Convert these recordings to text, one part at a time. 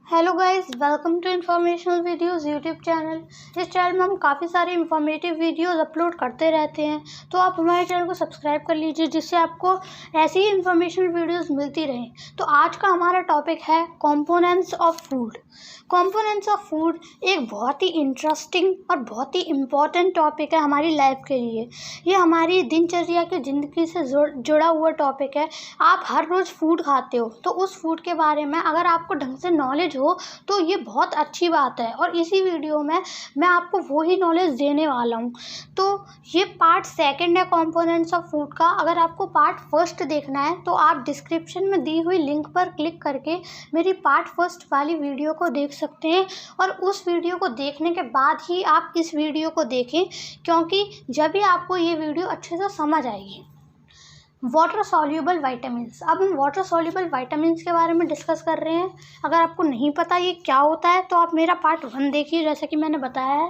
Hello guys, welcome to informational videos YouTube channel. इस channel में हम काफ़ी सारे इन्फॉर्मेटिव वीडियोस अपलोड करते रहते हैं, तो आप हमारे चैनल को सब्सक्राइब कर लीजिए जिससे आपको ऐसी ही इन्फॉर्मेशनल वीडियोस मिलती रहें। तो आज का हमारा टॉपिक है components of food. Components of food एक बहुत ही इंटरेस्टिंग और बहुत ही इम्पॉर्टेंट टॉपिक है हमारी लाइफ के लिए। ये हमारी दिनचर्या की ज़िंदगी से जुड़ा हुआ टॉपिक है। आप हर रोज़ फूड खाते हो, तो उस फूड के बारे में अगर आपको ढंग से नॉलेज हो तो ये बहुत अच्छी बात है, और इसी वीडियो में मैं आपको वही नॉलेज देने वाला हूँ। तो ये पार्ट सेकंड है कंपोनेंट्स ऑफ फूड का। अगर आपको पार्ट फर्स्ट देखना है तो आप डिस्क्रिप्शन में दी हुई लिंक पर क्लिक करके मेरी पार्ट फर्स्ट वाली वीडियो को देख सकते हैं, और उस वीडियो को देखने के बाद ही आप इस वीडियो को देखें, क्योंकि जब भी आपको ये वीडियो अच्छे से समझ आएगी। Water soluble vitamins. अब हम वाटर सॉल्यूबल वाइटामिन्स के बारे में डिस्कस कर रहे हैं। अगर आपको नहीं पता ये क्या होता है तो आप मेरा पार्ट 1 देखिए, जैसे कि मैंने बताया है।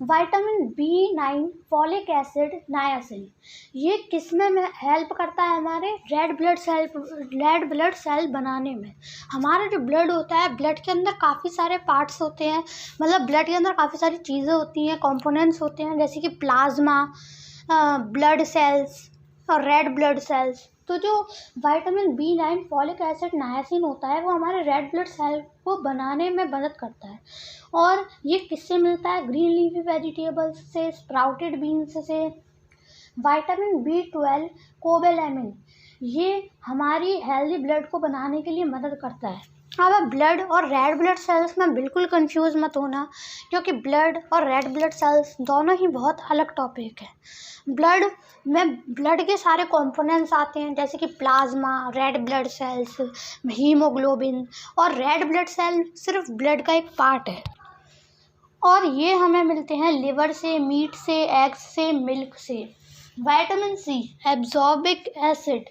विटामिन B9, फॉलिक एसिड, नायासिन, ये किस में हेल्प करता है? हमारे रेड ब्लड सेल बनाने में। हमारा जो ब्लड होता है, ब्लड के अंदर काफ़ी सारे पार्ट्स होते हैं, मतलब ब्लड के अंदर काफ़ी सारी चीज़ें होती हैं, कंपोनेंट्स होते हैं, जैसे कि प्लाज्मा, ब्लड सेल्स और रेड ब्लड सेल्स। तो जो विटामिन B9, फॉलिक एसिड, नायासिन होता है वो हमारे रेड ब्लड सेल को बनाने में मदद करता है। और ये किससे मिलता है? ग्रीन लीफी वेजिटेबल्स से, स्प्राउटेड बीन्स से। विटामिन B12, कोबेलामिन, ये हमारी हेल्दी ब्लड को बनाने के लिए मदद करता है। अब ब्लड और रेड ब्लड सेल्स में बिल्कुल कंफ्यूज मत होना, क्योंकि ब्लड और रेड ब्लड सेल्स दोनों ही बहुत अलग टॉपिक है। ब्लड में ब्लड के सारे कंपोनेंट्स आते हैं, जैसे कि plasma, red blood cells, haemoglobin, और रेड ब्लड सेल सिर्फ ब्लड का एक पार्ट है, और ये हमें मिलते हैं लिवर से, मीट से, एग्स से, मिल्क से। विटामिन C, एब्जॉर्बिक एसिड,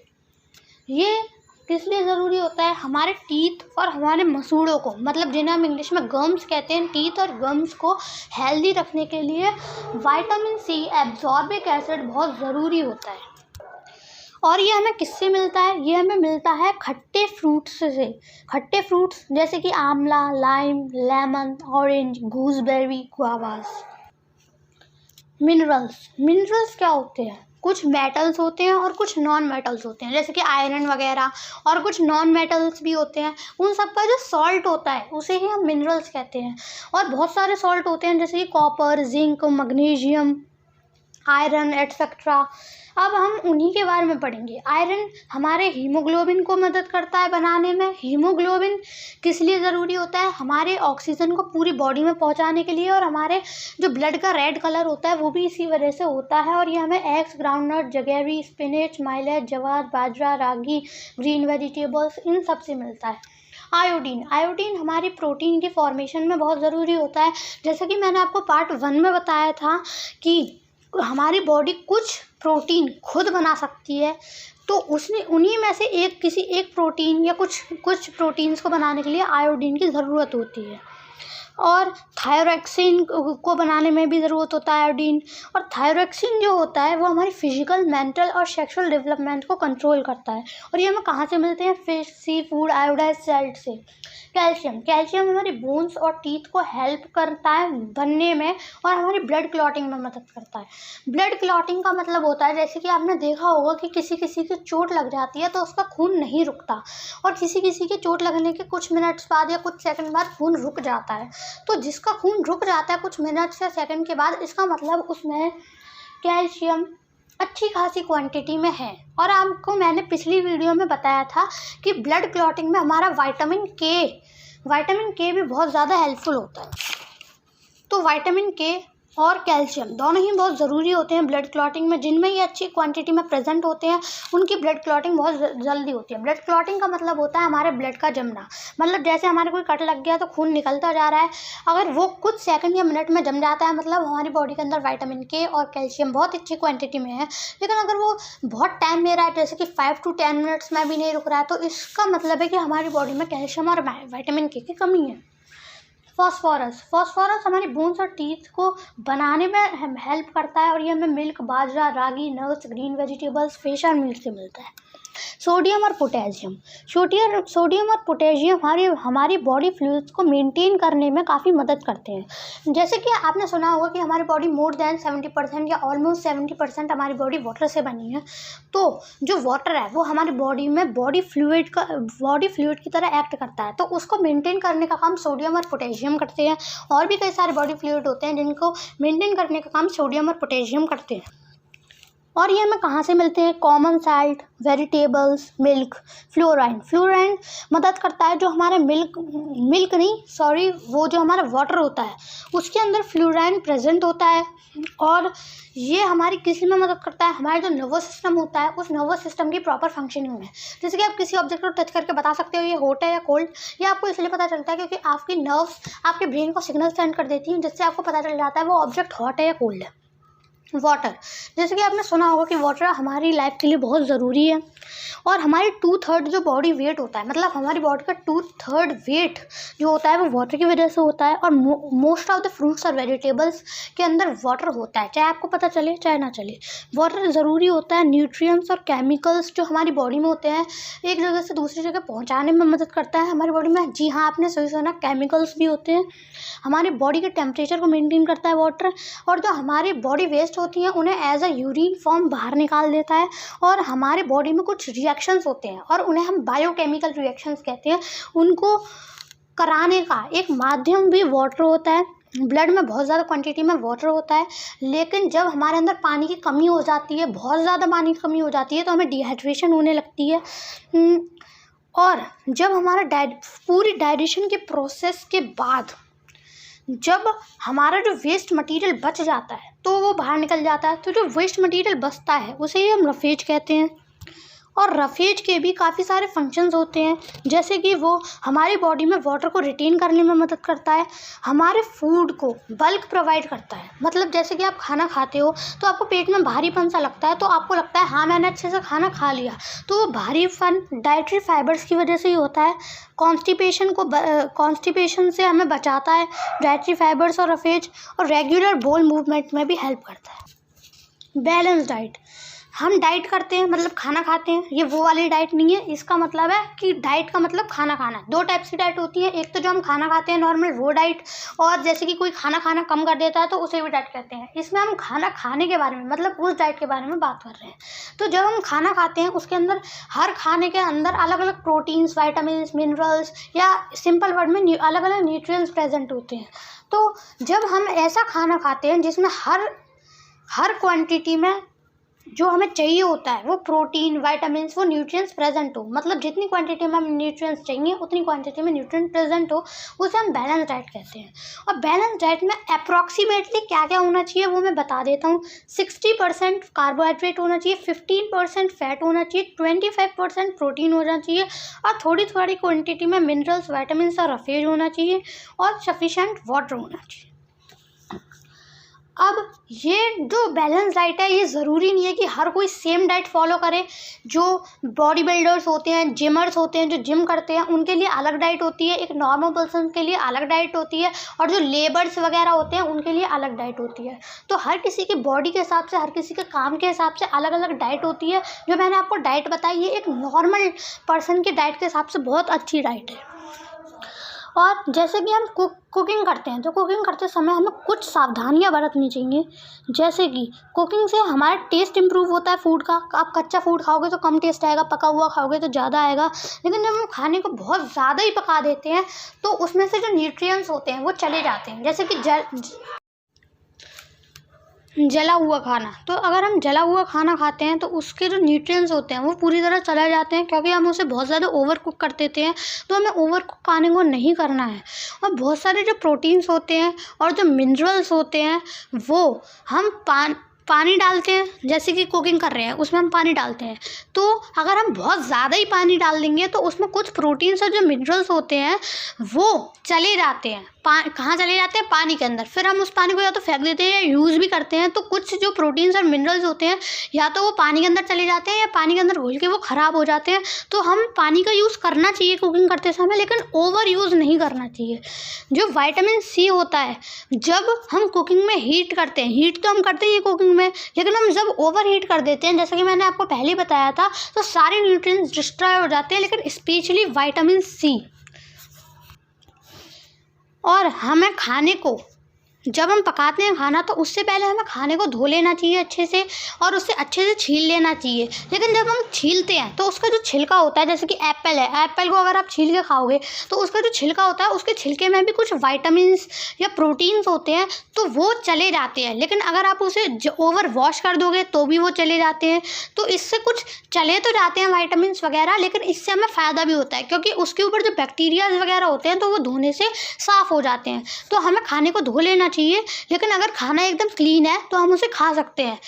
ये किस लिए ज़रूरी होता है? हमारे टीथ और हमारे मसूड़ों को, मतलब जिन्हें हम इंग्लिश में गम्स कहते हैं, टीथ और गम्स को हेल्दी रखने के लिए विटामिन C, एब्जॉर्बिक एसिड बहुत ज़रूरी होता है। और ये हमें किससे मिलता है? ये हमें मिलता है खट्टे फ्रूट्स से। खट्टे फ्रूट्स जैसे कि amla, lime, lemon, orange, gooseberry, guavas. Minerals क्या होते हैं? कुछ मेटल्स होते हैं और कुछ नॉन मेटल्स होते हैं, जैसे कि आयरन वगैरह, और कुछ नॉन मेटल्स भी होते हैं। उन सब का जो सॉल्ट होता है उसे ही हम मिनरल्स कहते हैं। और बहुत सारे सॉल्ट होते हैं, जैसे कि copper, zinc, magnesium, iron etcetera. अब हम उन्हीं के बारे में पढ़ेंगे। आयरन हमारे हीमोग्लोबिन को मदद करता है बनाने में। हीमोग्लोबिन किस लिए ज़रूरी होता है? हमारे ऑक्सीजन को पूरी बॉडी में पहुंचाने के लिए, और हमारे जो ब्लड का रेड कलर होता है वो भी इसी वजह से होता है। और ये हमें एग्स, ग्राउंडनट, जगेरी, स्पिनच, माइलेट, जवार, बाजरा, रागी, ग्रीन वेजिटेबल्स, इन सब से मिलता है। आयोडीन हमारी प्रोटीन की फॉर्मेशन में बहुत ज़रूरी होता है। जैसे कि मैंने आपको पार्ट 1 में बताया था कि हमारी बॉडी कुछ प्रोटीन खुद बना सकती है, तो उसने उन्हीं में से किसी एक प्रोटीन या कुछ प्रोटीन्स को बनाने के लिए आयोडीन की ज़रूरत होती है। और थायरोक्सिन को बनाने में भी ज़रूरत होता है आयोडीन। और थायरोक्सिन जो होता है वो हमारी फिजिकल, मेंटल और सेक्सुअल डेवलपमेंट को कंट्रोल करता है। और ये हमें कहाँ से मिलते हैं? Fish, sea food, iodised salt से। कैल्शियम हमारी बोन्स और टीथ को हेल्प करता है बनने में, और हमारी ब्लड क्लॉटिंग में मदद करता है। ब्लड क्लॉटिंग का मतलब होता है, जैसे कि आपने देखा होगा कि किसी की चोट लग जाती है तो उसका खून नहीं रुकता, और किसी की चोट लगने के कुछ मिनट्स बाद या कुछ सेकंड बाद खून रुक जाता है। तो जिसका खून रुक जाता है कुछ मिनट्स या सेकंड के बाद, इसका मतलब उसमें कैल्शियम अच्छी खासी क्वांटिटी में है। और आपको मैंने पिछली वीडियो में बताया था कि ब्लड क्लॉटिंग में हमारा विटामिन के भी बहुत ज़्यादा हेल्पफुल होता है। तो विटामिन के और कैल्शियम दोनों ही बहुत ज़रूरी होते हैं ब्लड क्लॉटिंग में। जिनमें ये अच्छी क्वांटिटी में प्रेजेंट होते हैं उनकी ब्लड क्लॉटिंग बहुत जल्दी होती है। ब्लड क्लॉटिंग का मतलब होता है हमारे ब्लड का जमना, मतलब जैसे हमारे कोई कट लग गया तो खून निकलता जा रहा है, अगर वो कुछ सेकंड या मिनट में जम जाता है, मतलब हमारी बॉडी के अंदर विटामिन के और कैल्शियम बहुत अच्छी क्वान्टिटी में है। लेकिन अगर वो बहुत टाइम ले रहा है, जैसे कि 5 to 10 मिनट्स में भी नहीं रुक रहा है, तो इसका मतलब है कि हमारी बॉडी में कैल्शियम और विटामिन के की कमी है। फॉस्फोरस हमारी बोन्स और टीथ को बनाने में हेल्प करता है, और ये हमें मिल्क, बाजरा, रागी, नट्स, ग्रीन वेजिटेबल्स, फिश और मीट से मिलता है। सोडियम और पोटेशियम। सोडियम और पोटेशियम हमारी बॉडी फ्लूइड्स को मेंटेन करने में काफ़ी मदद करते हैं। जैसे कि आपने सुना होगा कि हमारी बॉडी मोर देन 70% या ऑलमोस्ट 70% हमारी बॉडी वाटर से बनी है। तो जो वाटर है वो हमारी बॉडी में बॉडी फ्लूइड की तरह एक्ट करता है, तो उसको मेंटेन करने का काम सोडियम और पोटेशियम करते हैं। और भी कई सारे बॉडी फ्लूइड होते हैं जिनको मेंटेन करने का काम सोडियम और पोटेशियम करते हैं। और ये हमें कहाँ से मिलते हैं? Common salt, vegetables, milk. Fluorine मदद करता है, जो हमारे वो जो हमारा वाटर होता है उसके अंदर फ्लोराइन प्रेजेंट होता है। और ये हमारी किसी में मदद करता है, हमारा जो नर्वस सिस्टम होता है उस नर्वस सिस्टम की प्रॉपर फंक्शनिंग में। जैसे कि आप किसी ऑब्जेक्ट को टच करके बता सकते हो ये हॉट है या कोल्ड। ये आपको इसलिए पता चलता है क्योंकि आपकी नर्व्स आपके ब्रेन को सिग्नल सेंड कर देती हैं, जिससे आपको पता चल जाता है वो ऑब्जेक्ट हॉट है या कोल्ड है। वाटर, जैसे कि आपने सुना होगा कि वाटर हमारी लाइफ के लिए बहुत ज़रूरी है। और हमारी 2/3 जो बॉडी वेट होता है, मतलब हमारी बॉडी का 2/3 वेट जो होता है वो वाटर की वजह से होता है। और मोस्ट ऑफ द फ्रूट्स और वेजिटेबल्स के अंदर वाटर होता है, चाहे आपको पता चले चाहे ना चले। वाटर ज़रूरी होता है। न्यूट्रिएंट्स और केमिकल्स जो हमारी बॉडी में होते हैं एक जगह से दूसरी जगह पहुँचाने में मदद करता है हमारी बॉडी में। जी हाँ, आपने सही सुना, केमिकल्स भी होते हैं। हमारी बॉडी के टेम्परेचर को मेनटेन करता है वाटर। और जो हमारी बॉडी वेस्ट होती हैं उन्हें एज अ यूरिन फॉर्म बाहर निकाल देता है। और हमारे बॉडी में कुछ रिएक्शंस होते हैं और उन्हें हम बायोकेमिकल रिएक्शंस कहते हैं। उनको कराने का एक माध्यम भी वाटर होता है। ब्लड में बहुत ज़्यादा क्वांटिटी में वाटर होता है, लेकिन जब हमारे अंदर पानी की कमी हो जाती है, बहुत ज़्यादा पानी की कमी हो जाती है, तो हमें डिहाइड्रेशन होने लगती है। और जब हमारा पूरी डाइजेशन के प्रोसेस के बाद जब हमारा जो वेस्ट मटेरियल बच जाता है तो वो बाहर निकल जाता है। तो जो वेस्ट मटेरियल बचता है उसे ही हम रफेज कहते हैं। और रफेज के भी काफ़ी सारे फंक्शंस होते हैं, जैसे कि वो हमारी बॉडी में वाटर को रिटेन करने में मदद करता है, हमारे फूड को बल्क प्रोवाइड करता है। मतलब जैसे कि आप खाना खाते हो तो आपको पेट में भारीपन सा लगता है, तो आपको लगता है हाँ मैंने अच्छे से खाना खा लिया, तो वो भारीपन डाइटरी फाइबर्स की वजह से ही होता है। कॉन्स्टिपेशन से हमें बचाता है डाइटरी फाइबर्स और रफेज। और रेगुलर बोल मूवमेंट में भी हेल्प करता है। बैलेंस डाइट, हम डाइट करते हैं मतलब खाना खाते हैं, ये वो वाली डाइट नहीं है। इसका मतलब है कि डाइट का मतलब खाना खाना। 2 टाइप्स की डाइट होती है, एक तो जो हम खाना खाते हैं नॉर्मल वो डाइट, और जैसे कि कोई खाना कम कर देता है तो उसे भी डाइट कहते हैं। इसमें हम खाना खाने के बारे में मतलब उस डाइट के बारे में बात कर रहे हैं। तो जब हम खाना खाते हैं उसके अंदर हर खाने के अंदर अलग अलग प्रोटीन्स, वाइटामिन, मिनरल्स या सिंपल वर्ड में अलग अलग न्यूट्रिएंट्स प्रेजेंट होते हैं। तो जब हम ऐसा खाना खाते हैं जिसमें हर क्वांटिटी में जो हमें चाहिए होता है वो प्रोटीन, वाइटामिन्स, वो न्यूट्रिएंट्स प्रेजेंट हो, मतलब जितनी क्वांटिटी में हमें न्यूट्रिएंट्स चाहिए उतनी क्वांटिटी में न्यूट्रिएंट प्रेजेंट हो, उसे हम बैलेंस डाइट कहते हैं। और बैलेंस डाइट में अप्रॉक्सीमेटली क्या क्या होना चाहिए वो मैं बता देता हूँ। 60% कार्बोहाइड्रेट होना चाहिए, 15% फैट होना चाहिए, 25% प्रोटीन होना चाहिए, और थोड़ी थोड़ी क्वान्टिटी में मिनरल्स, वाइटामिन्स और रफेज होना चाहिए, और सफिशेंट वाटर होना चाहिए। अब ये जो बैलेंस डाइट है ये ज़रूरी नहीं है कि हर कोई सेम डाइट फॉलो करे। जो बॉडी बिल्डर्स होते हैं, जिमर्स होते हैं, जो जिम करते हैं, उनके लिए अलग डाइट होती है, एक नॉर्मल पर्सन के लिए अलग डाइट होती है, और जो लेबर्स वगैरह होते हैं उनके लिए अलग डाइट होती है। तो हर किसी की बॉडी के हिसाब से, हर किसी के काम के हिसाब से अलग अलग डाइट होती है। जो मैंने आपको डाइट बताई ये एक नॉर्मल पर्सन की डाइट के हिसाब से बहुत अच्छी डाइट है। और जैसे कि हम कुकिंग करते हैं तो कुकिंग करते समय हमें कुछ सावधानियां बरतनी चाहिए। जैसे कि कुकिंग से हमारा टेस्ट इम्प्रूव होता है फूड का। आप कच्चा फूड खाओगे तो कम टेस्ट आएगा, पका हुआ खाओगे तो ज़्यादा आएगा। लेकिन जब हम खाने को बहुत ज़्यादा ही पका देते हैं तो उसमें से जो न्यूट्रिएंट्स होते हैं वो चले जाते हैं। जैसे कि जला हुआ खाना, तो अगर हम जला हुआ खाना खाते हैं तो उसके जो न्यूट्रिएंट्स होते हैं वो पूरी तरह चले जाते हैं, क्योंकि हम उसे बहुत ज़्यादा ओवर कुक कर देते हैं। तो हमें ओवर कुक खाने को नहीं करना है। और बहुत सारे जो प्रोटीन्स होते हैं और जो मिनरल्स होते हैं वो हम पानी डालते हैं, जैसे कि कुकिंग कर रहे हैं उसमें हम पानी डालते हैं, तो अगर हम बहुत ज़्यादा ही पानी डाल देंगे तो उसमें कुछ प्रोटीन्स और जो मिनरल्स होते हैं वो चले जाते हैं। कहाँ चले जाते हैं? पानी के अंदर। फिर हम उस पानी को या तो फेंक देते हैं या यूज़ भी करते हैं। तो कुछ जो प्रोटीन्स और मिनरल्स होते हैं या तो वो पानी के अंदर चले जाते हैं या पानी के अंदर घुल के वो ख़राब हो जाते हैं। तो हम पानी का यूज़ करना चाहिए कुकिंग करते समय, लेकिन ओवर यूज़ नहीं करना चाहिए। जो विटामिन सी होता है, जब हम कुकिंग में हीट करते हैं, हीट तो हम करते हैं ये कुकिंग हीटिंग में, लेकिन हम जब ओवर हीट कर देते हैं, जैसा कि मैंने आपको पहले ही बताया था, तो सारे न्यूट्रिएंट्स डिस्ट्रॉय हो जाते हैं, लेकिन स्पेशली विटामिन सी। और हमें खाने को, जब हम पकाते हैं खाना, तो उससे पहले हमें खाने को धो लेना चाहिए अच्छे से, और उससे अच्छे से छील लेना चाहिए। लेकिन जब हम छीलते हैं तो उसका जो छिलका होता है, जैसे कि एप्पल है, एप्पल को अगर आप छील के खाओगे तो उसका जो छिलका होता है, उसके छिलके में भी कुछ वाइटामिन्स या प्रोटीन्स होते हैं, तो वो चले जाते हैं। लेकिन अगर आप उसे ओवर वॉश कर दोगे तो भी वो चले जाते हैं। तो इससे कुछ चले तो जाते हैं वाइटामिन्स वगैरह, लेकिन इससे हमें फ़ायदा भी होता है, क्योंकि उसके ऊपर जो बैक्टीरियाज वगैरह होते हैं तो वो धोने से साफ़ हो जाते हैं। तो हमें खाने को धो लेना चाहिए, लेकिन अगर खाना एकदम क्लीन है तो हम उसे खा सकते हैं।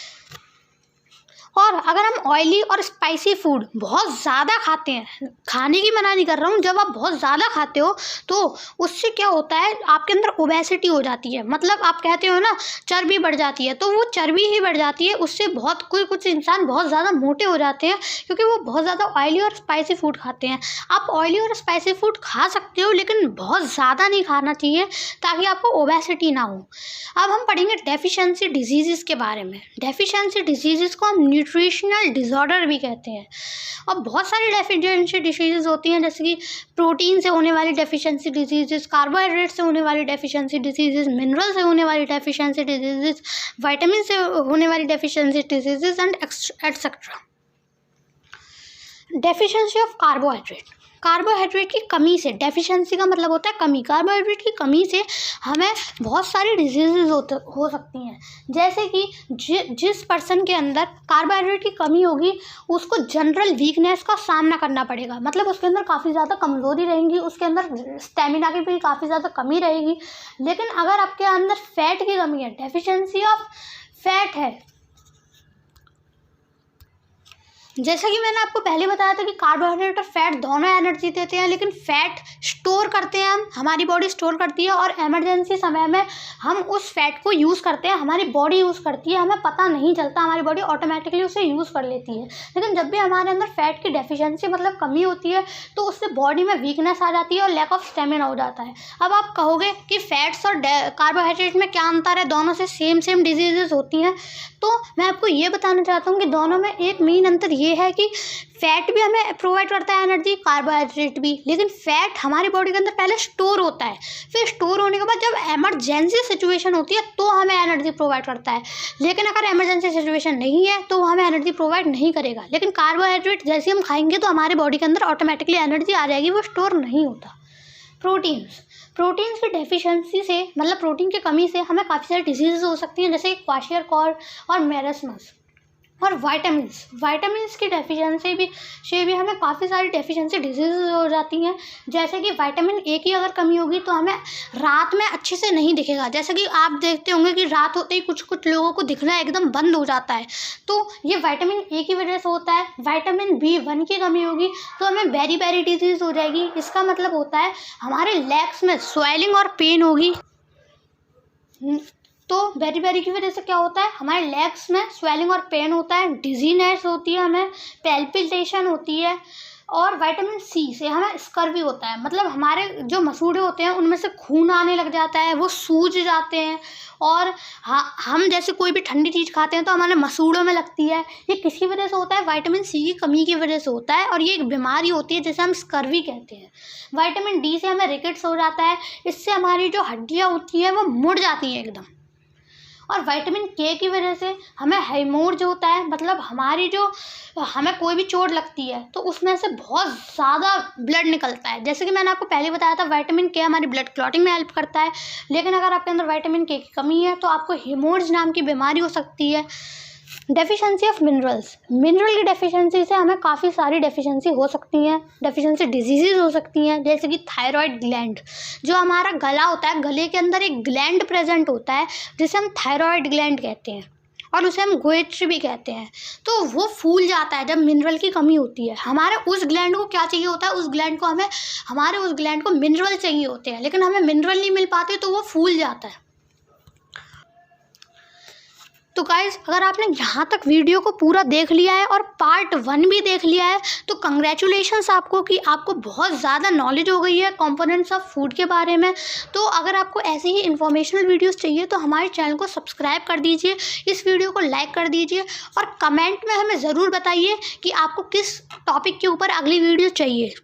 और अगर हम ऑयली और स्पाइसी फूड बहुत ज़्यादा खाते हैं, खाने की मना नहीं कर रहा हूँ, जब आप बहुत ज़्यादा खाते हो तो उससे क्या होता है, आपके अंदर ओबेसिटी हो जाती है। मतलब आप कहते हो ना, चर्बी बढ़ जाती है, तो वो चर्बी ही बढ़ जाती है। उससे बहुत कुछ इंसान बहुत ज़्यादा मोटे हो जाते हैं, क्योंकि वो बहुत ज़्यादा ऑयली और स्पाइसी फूड खाते हैं। आप ऑयली और स्पाइसी फूड खा सकते हो, लेकिन बहुत ज़्यादा नहीं खाना चाहिए, ताकि आपको ओबेसिटी ना हो। अब हम पढ़ेंगे डेफिशिएंसी डिजीज़ के बारे में। डेफिशिएंसी डिजीज़ को हम न्यूट्रिशनल डिसऑर्डर भी कहते हैं। और बहुत सारी डेफिशिएंसी डिसीज़ होती हैं, जैसे कि प्रोटीन से होने वाली डेफिशिएंसी डिजीज़, कार्बोहाइड्रेट से होने वाली डेफिशिएंसी डिजीज़, मिनरल से होने वाली डेफिशिएंसी डिजीज़, विटामिन से होने वाली deficiency disease and etcetera. Deficiency of carbohydrate, carbohydrate की कमी से, डेफिशिएंसी का मतलब होता है कमी, कार्बोहाइड्रेट की कमी से हमें बहुत सारी डिजीज़ हो सकती हैं। जैसे कि जिस पर्सन के अंदर कार्बोहाइड्रेट की कमी होगी, उसको जनरल वीकनेस का सामना करना पड़ेगा। मतलब उसके अंदर काफ़ी ज़्यादा कमज़ोरी रहेंगी, उसके अंदर स्टेमिना की भी काफ़ी ज़्यादा कमी रहेगी। लेकिन अगर आपके अंदर फैट की कमी है, डेफिशिएंसी ऑफ फैट है, जैसा कि मैंने आपको पहले बताया था कि कार्बोहाइड्रेट और फैट दोनों एनर्जी देते हैं, लेकिन फैट स्टोर करते हैं हम, हमारी बॉडी स्टोर करती है, और इमरजेंसी समय में हम उस फैट को यूज़ करते हैं, हमारी बॉडी यूज़ करती है, हमें पता नहीं चलता, हमारी बॉडी ऑटोमेटिकली उसे यूज़ कर लेती है। लेकिन जब भी हमारे अंदर फैट की डेफिशिएंसी मतलब कमी होती है, तो उससे बॉडी में वीकनेस आ जाती है और लैक ऑफ स्टेमिना हो जाता है। अब आप कहोगे कि फैट्स और कार्बोहाइड्रेट में क्या अंतर है, दोनों से सेम डिजीज़ होती हैं। तो मैं आपको ये बताना चाहता हूँ कि दोनों में एक मेन अंतर ये है कि फैट भी हमें प्रोवाइड करता है एनर्जी, कार्बोहाइड्रेट भी, लेकिन फैट हमारी बॉडी के अंदर पहले स्टोर होता है, फिर स्टोर होने के बाद जब इमरजेंसी सिचुएशन होती है तो हमें एनर्जी प्रोवाइड करता है। लेकिन अगर इमरजेंसी सिचुएशन नहीं है तो हमें एनर्जी प्रोवाइड नहीं करेगा। लेकिन कार्बोहाइड्रेट जैसे हम खाएंगे तो हमारे बॉडी के अंदर ऑटोमेटिकली एनर्जी आ जाएगी, वो स्टोर नहीं होता। प्रोटीन्स की डेफिशिएंसी से, मतलब प्रोटीन की कमी से हमें काफ़ी सारी डिजीज़ हो सकती हैं, जैसे क्वाशियरकॉर और मेरस्मस। और विटामिन्स की डेफिशिएंसी से भी हमें काफ़ी सारी डेफिशिएंसी डिजीज़ हो जाती हैं। जैसे कि विटामिन ए की अगर कमी होगी तो हमें रात में अच्छे से नहीं दिखेगा। जैसे कि आप देखते होंगे कि रात होते ही कुछ लोगों को दिखना एकदम बंद हो जाता है, तो ये विटामिन ए की वजह से होता है। विटामिन B1 की कमी होगी तो हमें बेरी डिजीज़ हो जाएगी। इसका मतलब होता है हमारे लेग्स में स्वेलिंग और पेन होगी। तो बेरी की वजह से क्या होता है, हमारे लेग्स में स्वेलिंग और पेन होता है, डिजीनेस होती है, हमें पैल्पिटेशन होती है। और विटामिन सी से हमें स्कर्वी होता है, मतलब हमारे जो मसूड़े होते हैं उनमें से खून आने लग जाता है, वो सूज जाते हैं। और हम जैसे कोई भी ठंडी चीज़ खाते हैं तो हमारे मसूड़ों में लगती है। ये किसकी वजह से होता है, विटामिन सी की कमी की वजह से होता है, और ये एक बीमारी होती है जिसे हम स्कर्वी कहते हैं। विटामिन डी से हमें रिकेट्स हो जाता है, इससे हमारी जो हड्डियाँ होती हैं वो मुड़ जाती हैं एकदम। और विटामिन के की वजह से हमें हेमोरेज होता है, मतलब हमें कोई भी चोट लगती है तो उसमें से बहुत ज़्यादा ब्लड निकलता है। जैसे कि मैंने आपको पहले बताया था, विटामिन के हमारी ब्लड क्लॉटिंग में हेल्प करता है। लेकिन अगर आपके अंदर विटामिन के की कमी है तो आपको हेमोरेज नाम की बीमारी हो सकती है। डेफिशिएंसी ऑफ मिनरल की डेफिशिएंसी से हमें काफ़ी सारी डेफिशिएंसी हो सकती हैं, डेफिशिएंसी डिजीज़ हो सकती हैं। जैसे कि थायराइड ग्लैंड, जो हमारा गला होता है, गले के अंदर एक ग्लैंड प्रेजेंट होता है जिसे हम थायराइड ग्लैंड कहते हैं, और उसे हम गोइट्री भी कहते हैं। तो वो फूल जाता है जब मिनरल की कमी होती है। हमारे उस ग्लैंड को क्या चाहिए होता है, हमारे उस ग्लैंड को मिनरल चाहिए होते हैं, लेकिन हमें मिनरल नहीं मिल पाते तो वो फूल जाता है। तो गाइस, अगर आपने यहाँ तक वीडियो को पूरा देख लिया है और पार्ट 1 भी देख लिया है तो कंग्रेचुलेशंस आपको कि आपको बहुत ज़्यादा नॉलेज हो गई है कंपोनेंट्स ऑफ फूड के बारे में। तो अगर आपको ऐसे ही इन्फॉर्मेशनल वीडियोस चाहिए तो हमारे चैनल को सब्सक्राइब कर दीजिए, इस वीडियो को लाइक कर दीजिए और कमेंट में हमें ज़रूर बताइए कि आपको किस टॉपिक के ऊपर अगली वीडियो चाहिए।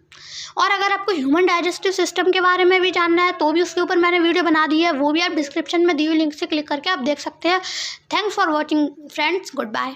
और अगर आपको ह्यूमन डाइजेस्टिव सिस्टम के बारे में भी जानना है तो भी उसके ऊपर मैंने वीडियो बना दी है, वो भी आप डिस्क्रिप्शन में दी हुई लिंक से क्लिक करके आप देख सकते हैं। Thanks for watching friends, good bye.